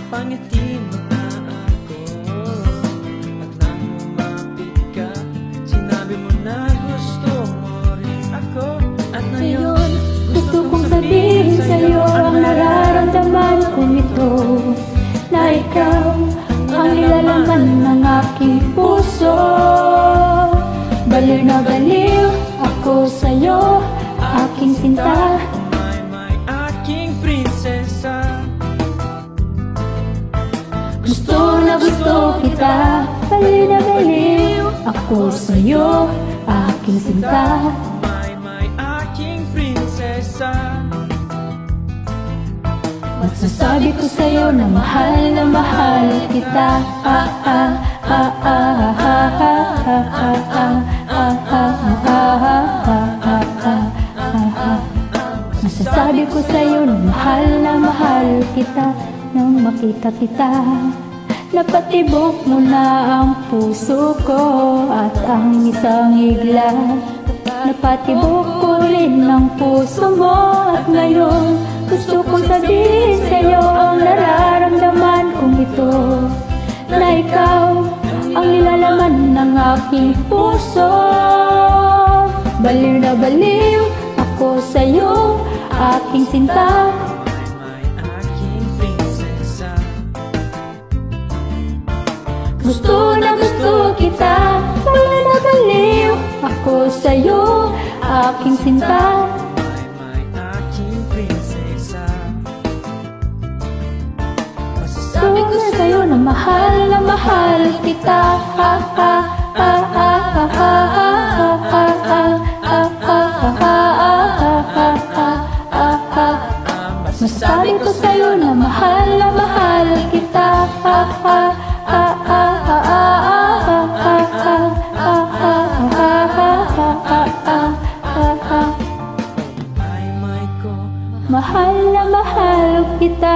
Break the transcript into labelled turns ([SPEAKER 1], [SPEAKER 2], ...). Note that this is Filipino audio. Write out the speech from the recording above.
[SPEAKER 1] Napangiti mo na ako, at nang lumapit ka, sinabi mo na gusto mo rin ako. At ngayon,
[SPEAKER 2] gusto kong sabihin sa'yo ang nararamdaman kong ito, na ikaw ang nilalaman ng aking puso. Baliw na baliw ako sa'yo, aking sinta.
[SPEAKER 1] my aking prinsesa.
[SPEAKER 2] Gusto na gusto kita, baliw na baliw ako sa'yo, aking sinta.
[SPEAKER 1] My aking prinsesa.
[SPEAKER 2] Masasabi ko sa'yo na mahal kita. Masasabi ko sa'yo na mahal kita. Nang makita kita, napatibok mo na ang puso ko at ang isang igla. Napatibok ko rin ang puso mo at ngayon gusto kong sabihin sa'yo ang nararamdaman kong ito, na ikaw ang nilalaman ng aking puso. Baliw na baliw ako sa'yo, aking sinta.
[SPEAKER 1] My aking prinsesa.
[SPEAKER 2] Gusto na gusto kita, baliw na baliw ako sa'yo, aking sinta.
[SPEAKER 1] My aking prinsesa.
[SPEAKER 2] Sabi ko sa'yo na mahal kita. Masasabi ko sa'yo na mahal kita.
[SPEAKER 1] My ko.
[SPEAKER 2] Mahal kita.